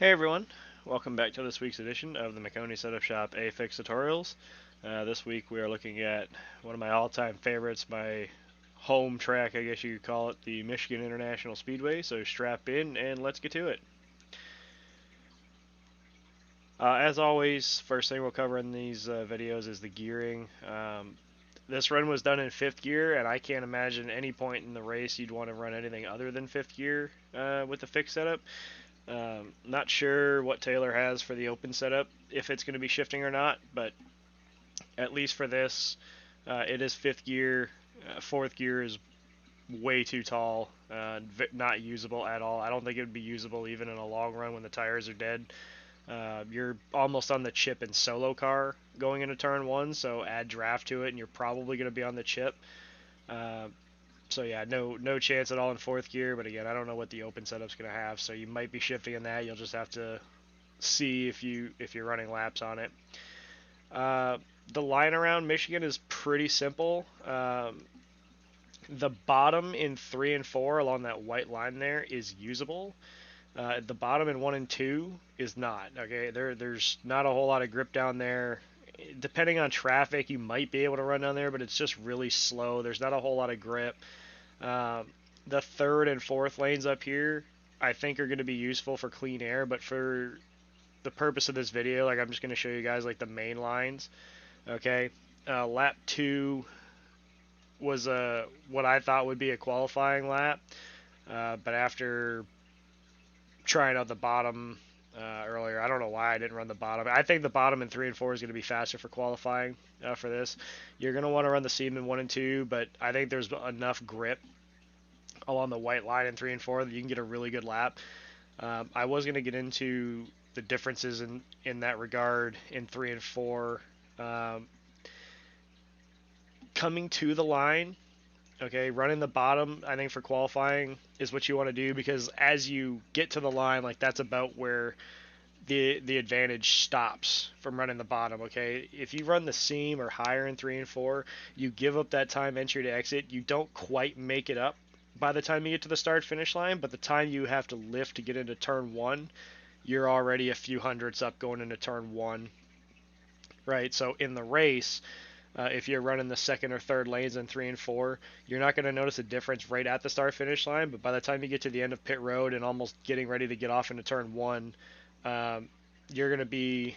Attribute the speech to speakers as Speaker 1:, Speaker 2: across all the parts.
Speaker 1: Hey everyone, welcome back to this week's edition of the Maconi Setup Shop A-Fix Tutorials. This week we are looking at one of my all-time favorites, my home track, I guess you could call it, the Michigan International Speedway. So strap in and let's get to it. As always, first thing we'll cover in these videos is the gearing. This run was done in 5th gear, and I can't imagine any point in the race you'd want to run anything other than 5th gear with the fixed setup. Not sure what Taylor has for the open setup, if it's going to be shifting or not, but at least for this, it is 5th gear. 4th gear is way too tall, not usable at all. I don't think it would be usable even in a long run when the tires are dead. You're almost on the chip in solo car going into turn 1, so add draft to it, and you're probably going to be on the chip. Uh, so yeah, no chance at all in 4th gear. But again, I don't know what the open setup's going to have, so you might be shifting in that. You'll just have to see if you're running laps on it. Uh, the line around Michigan is pretty simple. The bottom in 3 and 4 along that white line there is usable. The bottom in 1 and 2 is not. Okay, there's not a whole lot of grip down there. Depending on traffic, you might be able to run down there, but it's just really slow. There's not a whole lot of grip. The 3rd and 4th lanes up here, I think, are going to be useful for clean air, but for the purpose of this video, like, I'm just going to show you guys like the main lines. Okay, lap 2 was what I thought would be a qualifying lap, but after trying out the bottom earlier, I don't know why I didn't run the bottom. I think the bottom in 3 and 4 is going to be faster for qualifying for this. You're going to want to run the seam in 1 and 2, but I think there's enough grip along the white line in 3 and 4 that you can get a really good lap. I was going to get into the differences in that regard in 3 and 4. Coming to the line, okay, running the bottom, I think for qualifying is what you want to do, because as you get to the line, like, that's about where the advantage stops from running the bottom. Okay, if you run the seam or higher in 3 and 4, you give up that time entry to exit. You don't quite make it up by the time you get to the start finish line, but the time you have to lift to get into turn 1, you're already a few hundredths up going into turn 1, right? So in the race, if you're running the 2nd or 3rd lanes in 3 and 4, you're not going to notice a difference right at the start finish line, but by the time you get to the end of pit road and almost getting ready to get off into turn 1, you're going to be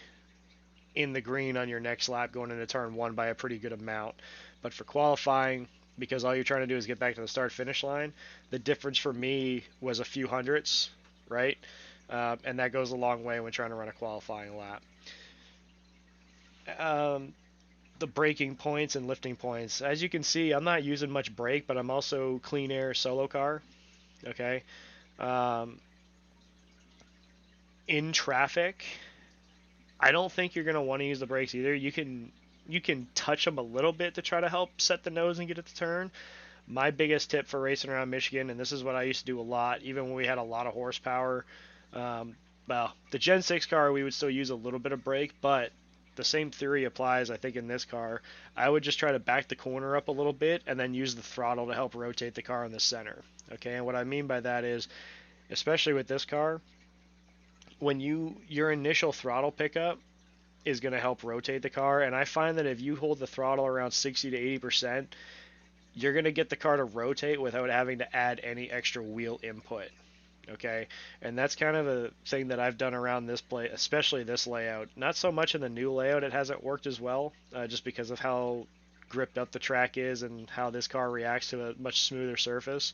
Speaker 1: in the green on your next lap going into turn 1 by a pretty good amount. But for qualifying, because all you're trying to do is get back to the start finish line, the difference for me was a few hundredths, right? And that goes a long way when trying to run a qualifying lap. The braking points and lifting points. As you can see, I'm not using much brake, but I'm also clean air solo car. Okay. In traffic, I don't think you're going to want to use the brakes either. You can touch them a little bit to try to help set the nose and get it to turn. My biggest tip for racing around Michigan, and this is what I used to do a lot, even when we had a lot of horsepower. Well, the Gen 6 car, we would still use a little bit of brake, but the same theory applies, I think, in this car. I would just try to back the corner up a little bit and then use the throttle to help rotate the car in the center. Okay, and what I mean by that is, especially with this car, when your initial throttle pickup is going to help rotate the car, and I find that if you hold the throttle around 60 to 80%, you're going to get the car to rotate without having to add any extra wheel input. Okay, and that's kind of a thing that I've done around this play, especially this layout. Not so much in the new layout, it hasn't worked as well, just because of how gripped up the track is and how this car reacts to a much smoother surface.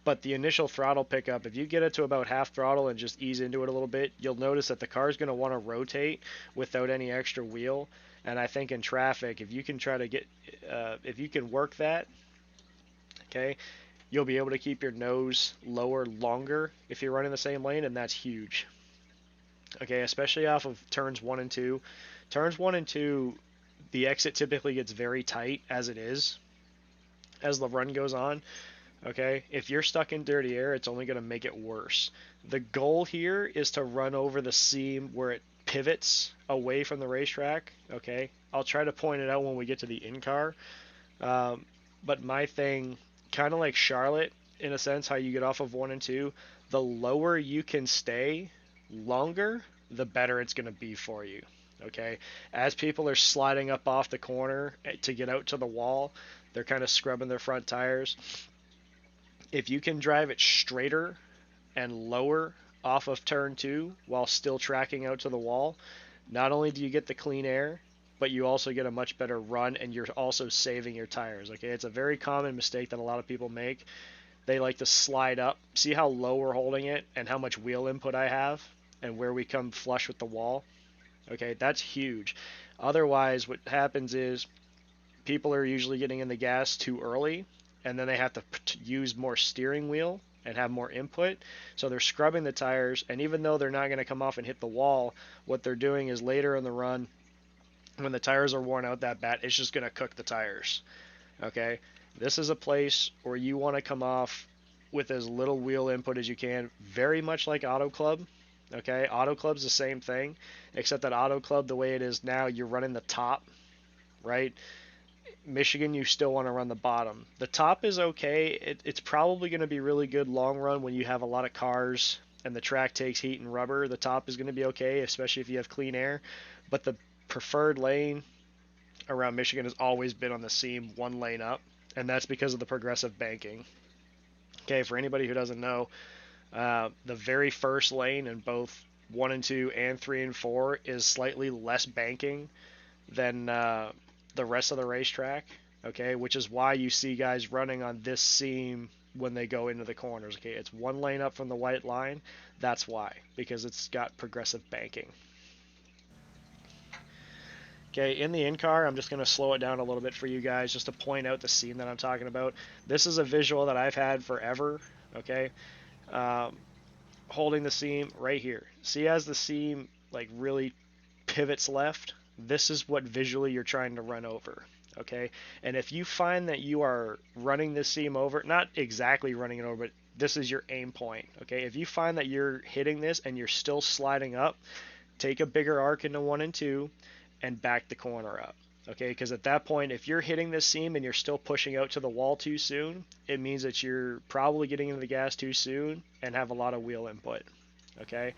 Speaker 1: But the initial throttle pickup, if you get it to about half throttle and just ease into it a little bit, you'll notice that the car is going to want to rotate without any extra wheel. And I think in traffic, if you can try to get, if you can work that, okay, you'll be able to keep your nose lower longer if you're running the same lane, and that's huge. Okay, especially off of turns 1 and 2. Turns 1 and 2, the exit typically gets very tight as it is, as the run goes on. Okay, if you're stuck in dirty air, it's only going to make it worse. The goal here is to run over the seam where it pivots away from the racetrack. Okay, I'll try to point it out when we get to the in-car. But my thing, kind of like Charlotte, in a sense, how you get off of 1 and 2, the lower you can stay longer, the better it's going to be for you. Okay, as people are sliding up off the corner to get out to the wall, they're kind of scrubbing their front tires. If you can drive it straighter and lower off of turn 2 while still tracking out to the wall, not only do you get the clean air, but you also get a much better run, and you're also saving your tires. Okay, it's a very common mistake that a lot of people make. They like to slide up. See how low we're holding it and how much wheel input I have and where we come flush with the wall? Okay, that's huge. Otherwise, what happens is people are usually getting in the gas too early, and then they have to use more steering wheel and have more input. So they're scrubbing the tires, and even though they're not going to come off and hit the wall, what they're doing is later in the run, when the tires are worn out that bad, it's just going to cook the tires. Okay, this is a place where you want to come off with as little wheel input as you can, very much like Auto Club. Okay, Auto Club's the same thing, except that Auto Club, the way it is now, you're running the top, right? Michigan, you still want to run the bottom. The top is okay. It's probably going to be really good long run when you have a lot of cars and the track takes heat and rubber. The top is going to be okay, especially if you have clean air. But the preferred lane around Michigan has always been on the seam, one lane up, and that's because of the progressive banking. Okay, for anybody who doesn't know, the very first lane in both 1 and 2 and 3 and 4 is slightly less banking than the rest of the racetrack, okay, which is why you see guys running on this seam when they go into the corners. Okay, it's one lane up from the white line. That's why, because it's got progressive banking. Okay, in the in-car, I'm just going to slow it down a little bit for you guys just to point out the seam that I'm talking about. This is a visual that I've had forever, okay? Holding the seam right here. See, as the seam like really pivots left, this is what visually you're trying to run over, okay? And if you find that you are running this seam over, not exactly running it over, but this is your aim point, okay? If you find that you're hitting this and you're still sliding up, take a bigger arc into 1 and 2 and back the corner up, okay? Because at that point, if you're hitting this seam and you're still pushing out to the wall too soon, it means that you're probably getting into the gas too soon and have a lot of wheel input, okay?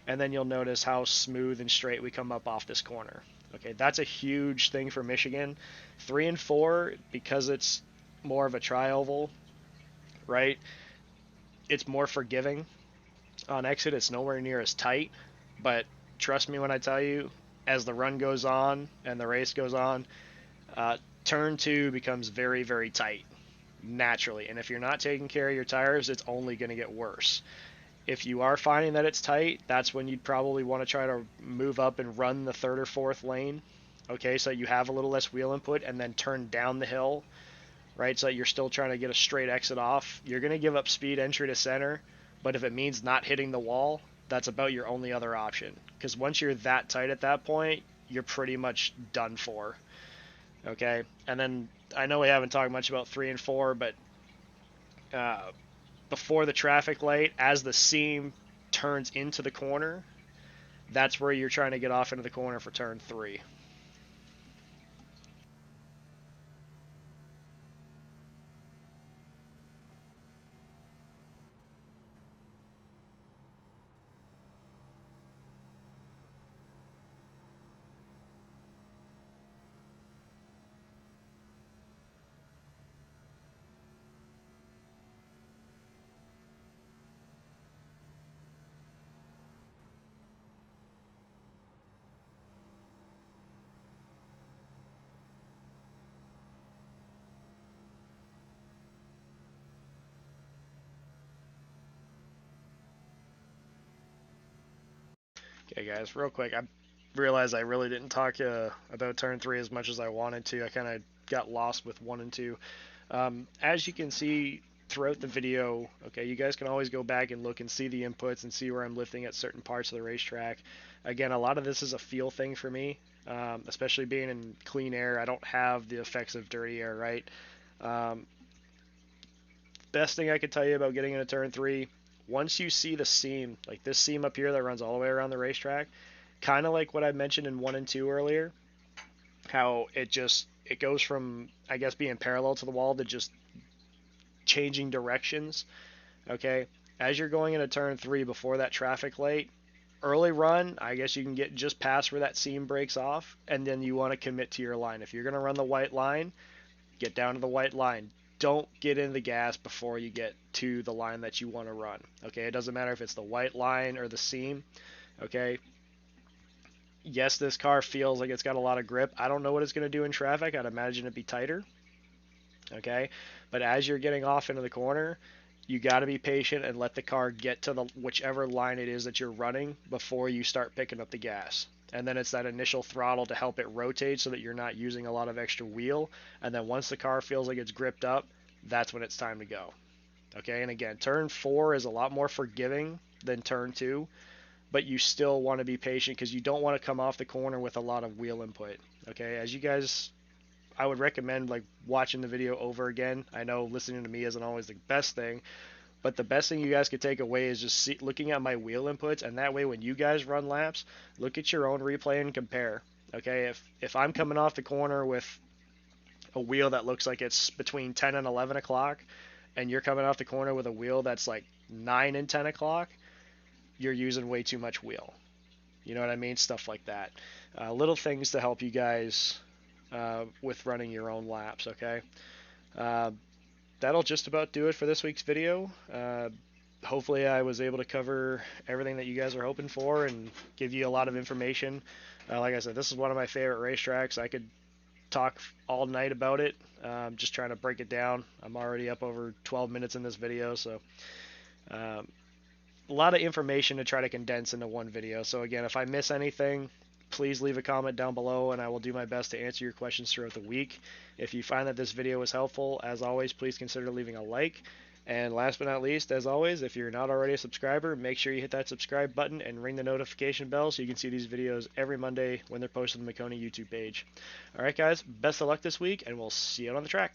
Speaker 1: And then you'll notice how smooth and straight we come up off this corner. Okay, that's a huge thing for Michigan. 3 and 4, because it's more of a tri-oval, right? It's more forgiving. On exit, it's nowhere near as tight, but trust me when I tell you, as the run goes on and the race goes on, turn 2 becomes very, very tight, naturally. And if you're not taking care of your tires, it's only going to get worse. If you are finding that it's tight, that's when you'd probably want to try to move up and run the 3rd or 4th lane, okay, so you have a little less wheel input, and then turn down the hill, right, so you're still trying to get a straight exit off. You're going to give up speed entry to center, but if it means not hitting the wall, that's about your only other option, because once you're that tight at that point, you're pretty much done for, okay? And then I know we haven't talked much about 3 and 4, but before the traffic light, as the seam turns into the corner, that's where you're trying to get off into the corner for turn 3. Okay, guys, real quick, I realized I really didn't talk about turn 3 as much as I wanted to. I kind of got lost with 1 and 2. As you can see throughout the video, okay, you guys can always go back and look and see the inputs and see where I'm lifting at certain parts of the racetrack. Again, a lot of this is a feel thing for me, especially being in clean air. I don't have the effects of dirty air, right? Best thing I could tell you about getting into turn 3, once you see the seam, like this seam up here that runs all the way around the racetrack, kind of like what I mentioned in 1 and 2 earlier, how it goes from, I guess, being parallel to the wall to just changing directions, okay? as you're going into turn 3 before that traffic light, early run, I guess you can get just past where that seam breaks off, and then you want to commit to your line. If you're going to run the white line, get down to the white line. Don't get in the gas before you get to the line that you want to run. Okay, it doesn't matter if it's the white line or the seam. Okay, yes, this car feels like it's got a lot of grip. I don't know what it's going to do in traffic. I'd imagine it'd be tighter. Okay, but as you're getting off into the corner, you got to be patient and let the car get to the whichever line it is that you're running before you start picking up the gas. And then it's that initial throttle to help it rotate so that you're not using a lot of extra wheel. And then once the car feels like it's gripped up, that's when it's time to go. Okay, and again, turn 4 is a lot more forgiving than turn 2, but you still want to be patient because you don't want to come off the corner with a lot of wheel input. Okay, as you guys, I would recommend like watching the video over again. I know listening to me isn't always the best thing, but the best thing you guys could take away is just looking at my wheel inputs, and that way when you guys run laps, look at your own replay and compare. Okay, if I'm coming off the corner with a wheel that looks like it's between 10 and 11 o'clock, and you're coming off the corner with a wheel that's like 9 and 10 o'clock, you're using way too much wheel. You know what I mean? Stuff like that. Little things to help you guys with running your own laps, okay? Uh, that'll just about do it for this week's video. Hopefully I was able to cover everything that you guys are hoping for and give you a lot of information. Like I said, this is one of my favorite racetracks. I could talk all night about it, just trying to break it down. I'm already up over 12 minutes in this video, so a lot of information to try to condense into one video. So again, if I miss anything, please leave a comment down below and I will do my best to answer your questions throughout the week. If you find that this video was helpful, as always, please consider leaving a like. And last but not least, as always, if you're not already a subscriber, make sure you hit that subscribe button and ring the notification bell so you can see these videos every Monday when they're posted on the Maconi YouTube page. Alright guys, best of luck this week and we'll see you out on the track.